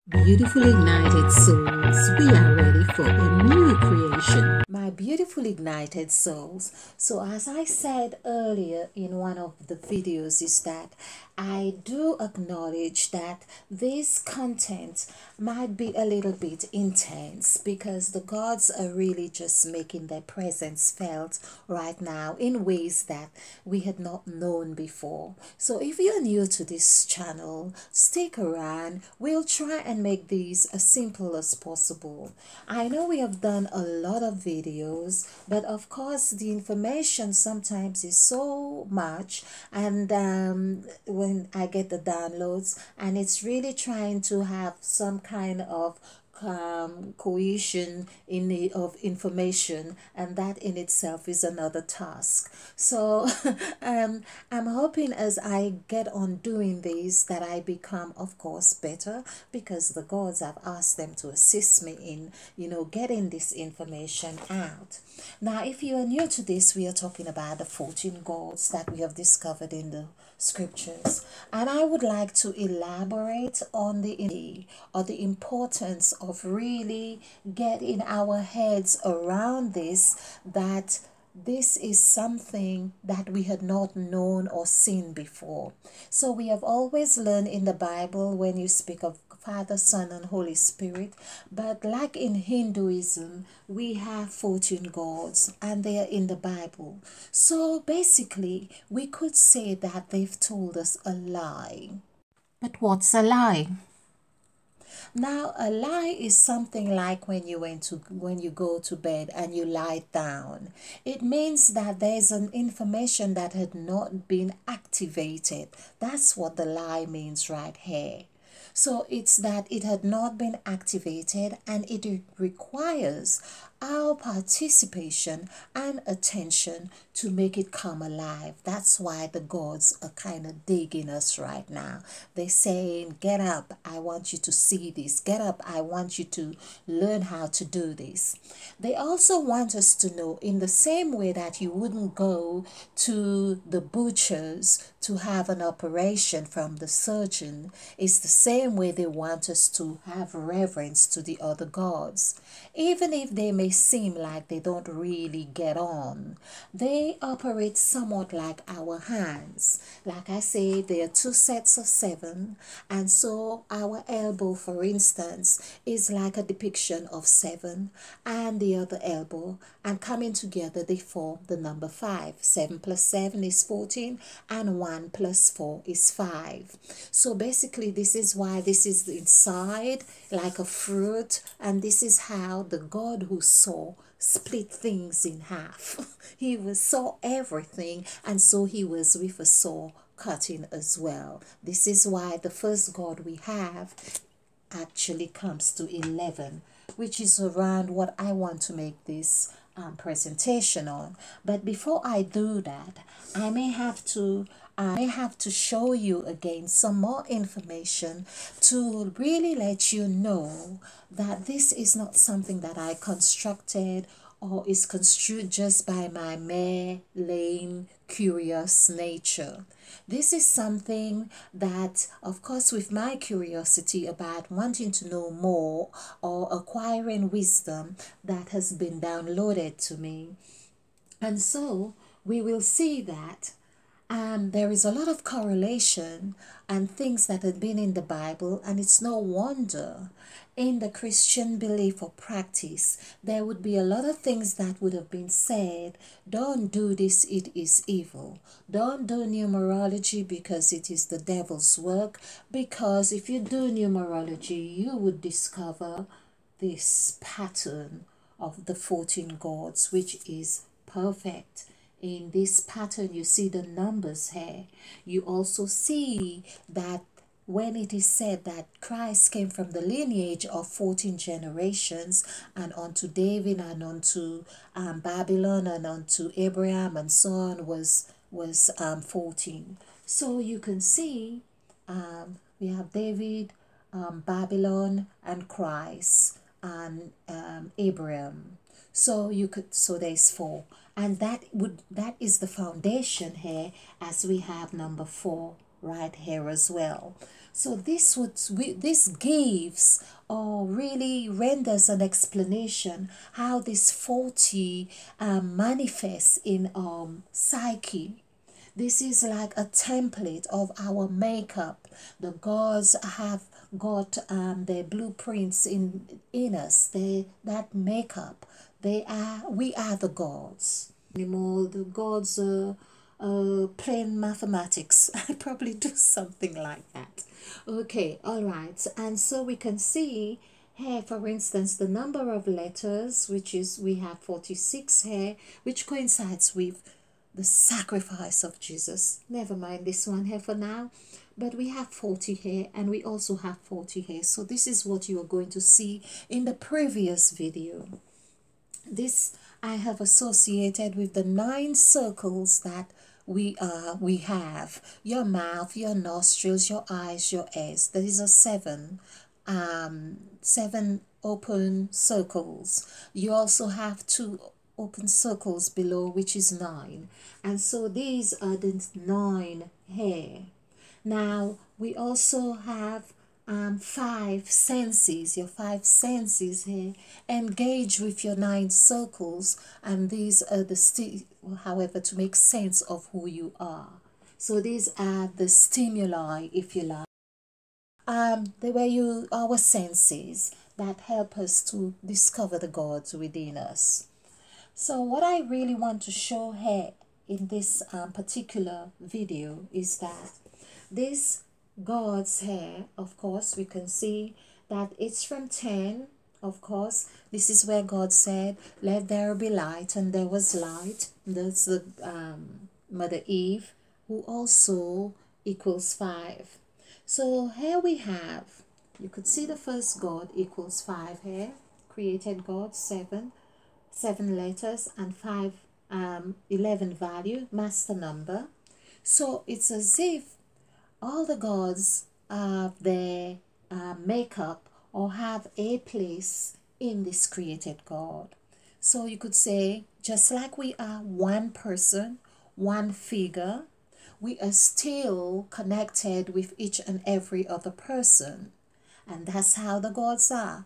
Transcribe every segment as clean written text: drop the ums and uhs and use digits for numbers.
Beautiful ignited souls, we are ready for a new creation. My beautiful ignited souls. So, as I said earlier in one of the videos, is that I do acknowledge that this content might be a little bit intense because the gods are really just making their presence felt right now in ways that we had not known before. So, if you're new to this channel, stick around. We'll try and make these as simple as possible. I know we have done a lot of videos, but of course the information sometimes is so much, and when I get the downloads, and it's really trying to have some kind of cohesion in the of information, and that in itself is another task. So I'm hoping as I get on doing this that I become, of course, better, because the gods have asked them to assist me in getting this information out. Now, if you are new to this, we are talking about the 14 gods that we have discovered in the scriptures, and I would like to elaborate on the importance of really getting our heads around this, that this is something that we had not known or seen before. So we have always learned in the Bible when you speak of Father, Son, and Holy Spirit, but like in Hinduism, we have 14 gods and they are in the Bible. So basically, we could say that they've told us a lie. But what's a lie? Now, a lie is something like when you go to bed and you lie down. It means that there's an information that had not been activated. That's what the lie means right here. So it's that it had not been activated, and it requires our participation and attention to make it come alive. That's why the gods are kind of digging us right now. They're saying, get up, I want you to see this. Get up, I want you to learn how to do this. They also want us to know, in the same way that you wouldn't go to the butchers to have an operation from the surgeon, it's the same way they want us to have reverence to the other gods. Even if they may seem like they don't really get on, they operate somewhat like our hands. Like I say, there are two sets of seven, and so our elbow, for instance, is like a depiction of seven, and the other elbow, and coming together they form the number 5. 7 plus 7 is 14, and 1 plus 4 is 5. So basically, this is why this is inside like a fruit, and this is how the God who saw split things in half. He saw everything, and so he was with a saw cutting as well. This is why the first God we have actually comes to 11, which is around what I want to make this presentation on. But before I do that, I may have to show you again some more information to really let you know that this is not something that I constructed or is construed just by my mere lame, curious nature. This is something that, of course, with my curiosity about wanting to know more or acquiring wisdom, that has been downloaded to me. And so we will see that there is a lot of correlation and things that had been in the Bible, and it's no wonder in the Christian belief or practice there would be a lot of things that would have been said. Don't do this, it is evil. Don't do numerology because it is the devil's work, because if you do numerology you would discover this pattern of the 14 gods, which is perfect. In this pattern, you see the numbers here. You also see that when it is said that Christ came from the lineage of 14 generations, and onto David, and onto Babylon, and onto Abraham, and so on, was 14. So you can see we have David, Babylon, and Christ, and Abraham. So there's 4, and that is the foundation here, as we have number 4 right here as well. So this gives or really renders an explanation how this 40 manifests in psyche. This is like a template of our makeup. The gods have got their blueprints in us. That makeup. We are the gods. Anymore, the gods are plain mathematics. I probably do something like that. Okay, all right. And so we can see here, for instance, the number of letters, which is we have 46 here, which coincides with the sacrifice of Jesus. Never mind this one here for now. But we have 40 here and we also have 40 here. So this is what you are going to see in the previous video. This I have associated with the 9 circles that we have. Your mouth, your nostrils, your eyes, your ears. There is a 7 open circles. You also have 2 open circles below, which is 9, and so these are the 9 here. Now we also have 5 senses. Your 5 senses here engage with your 9 circles, and these are the however, to make sense of who you are. So these are the stimuli, if you like. They were our senses that help us to discover the gods within us. So what I really want to show here in this particular video is that this gods here, of course, we can see that it's from 10. Of course, this is where God said, let there be light, and there was light. That's the Mother Eve, who also equals 5. So here we have, you could see the first God equals 5 here, created God, 7 letters and 11 value, master number. So it's as if all the gods have their makeup or have a place in this created God. So you could say, just like we are one person, one figure, we are still connected with each and every other person. And that's how the gods are.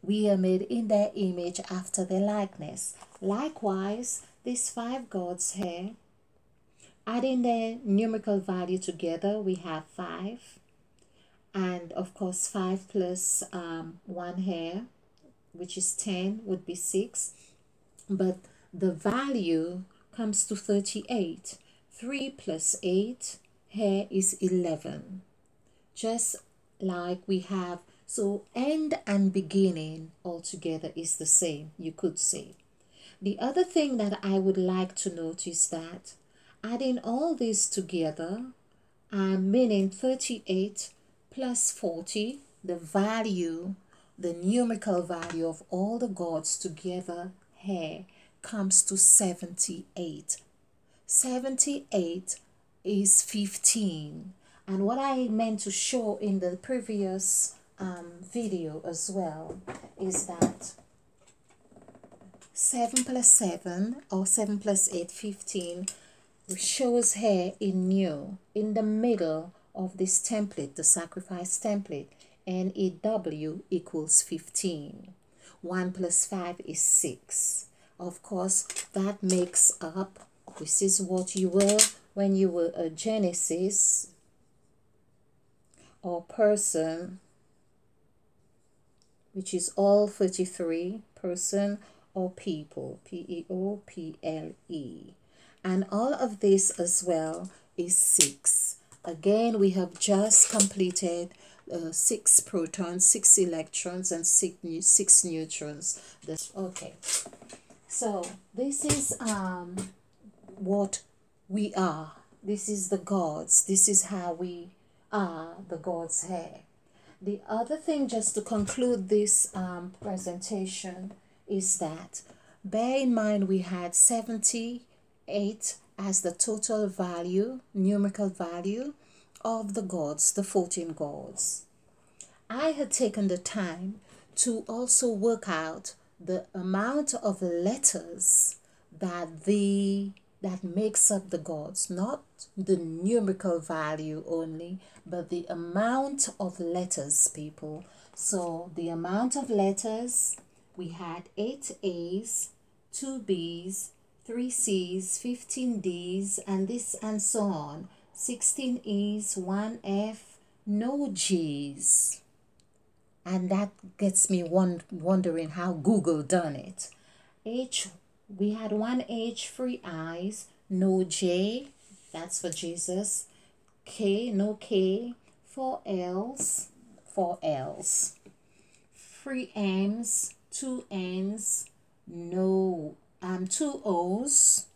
We are made in their image after their likeness. Likewise, these 5 gods here, adding their numerical value together, we have 5. And of course, 5 plus 1 here, which is 10, would be 6. But the value comes to 38. 3 plus 8 here is 11. Just like we have, so end and beginning altogether is the same, you could say. The other thing that I would like to notice that adding all this together, meaning 38 plus 40, the value, the numerical value of all the gods together here comes to 78. 78 is 15. And what I meant to show in the previous video as well is that 7 plus 7 or 7 plus 8, 15, shows here in the middle of this template, the sacrifice template, NEW equals 15. 1 plus 5 is 6. Of course, that makes up, this is what you were when you were a Genesis or person, which is all 33, person or people, P-E-O-P-L-E. And all of this as well is 6. Again, we have just completed 6 protons, 6 electrons, and 6 neutrons. Okay, so this is what we are. This is the gods. This is how we are, the gods here. The other thing, just to conclude this presentation, is that bear in mind we had 78 as the total value, numerical value of the gods, the 14 gods. I had taken the time to also work out the amount of letters that the that makes up the gods, not the numerical value only, but the amount of letters, people. So the amount of letters, we had 8 A's, 2 B's, 3 C's, 15 D's, and this and so on. 16 E's, 1 F, no G's. And that gets me wondering how Google done it. H, we had 1 H, 3 I's, no J, that's for Jesus. K, no K, 4 L's, 4 L's. 3 M's, 2 N's, no, 2 O's,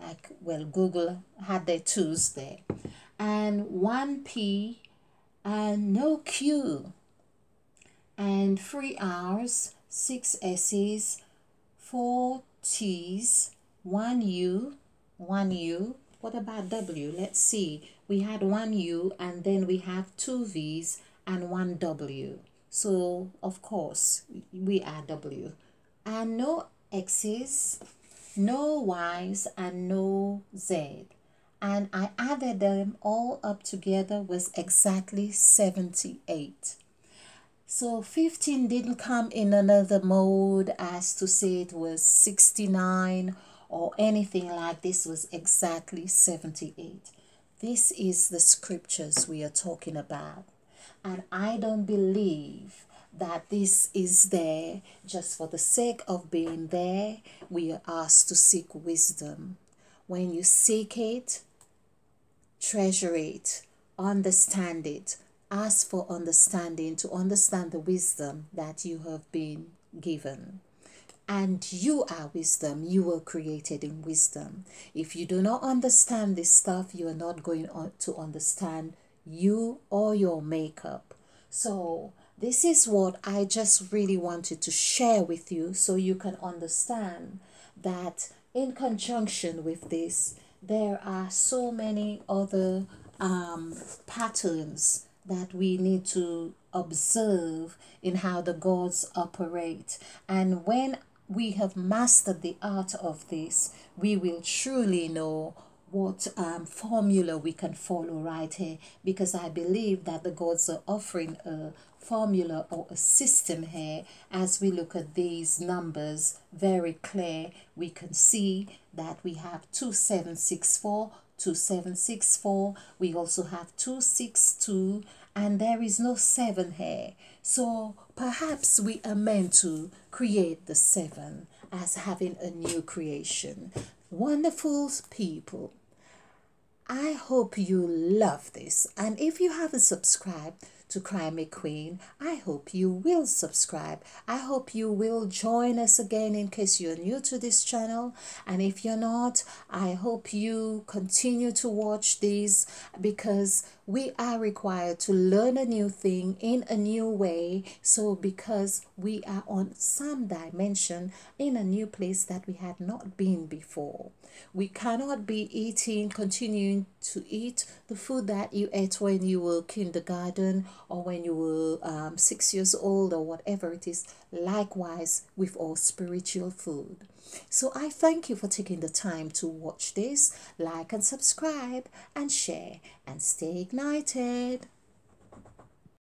like, well, Google had their 2's there, and 1 P, and no Q, and 3 R's, 6 S's, 4 T's, 1 U, 1 U. What about W? Let's see. We had 1 U, and then we have 2 V's and 1 W. So, of course, we are W. And no X's, no Y's, and no Z. And I added them all up together was exactly 78. So 15 didn't come in another mode as to say it was 69 or anything like this, was exactly 78. This is the scriptures we are talking about. And I don't believe that this is there just for the sake of being there. We are asked to seek wisdom. When you seek it, treasure it, understand it, ask for understanding to understand the wisdom that you have been given. And you are wisdom. You were created in wisdom. If you do not understand this stuff, you are not going to understand you or your makeup. So this is what I just really wanted to share with you, so you can understand that in conjunction with this, there are so many other patterns that we need to observe in how the gods operate. And when we have mastered the art of this, we will truly know what formula we can follow right here, because I believe that the gods are offering a formula or a system here. As we look at these numbers very clear, we can see that we have 2764, 2764, we also have 262, and there is no 7 here. So perhaps we are meant to create the 7 as having a new creation. Wonderful people, I hope you love this, and if you haven't subscribed to Crime Queen, I hope you will subscribe. I hope you will join us again in case you're new to this channel, and if you're not, I hope you continue to watch these, because we are required to learn a new thing in a new way. So because we are on some dimension in a new place that we had not been before. We cannot be continuing to eat the food that you ate when you were kindergarten or when you were 6 years old or whatever it is. Likewise with all spiritual food. So I thank you for taking the time to watch this. Like and subscribe and share and stay ignited.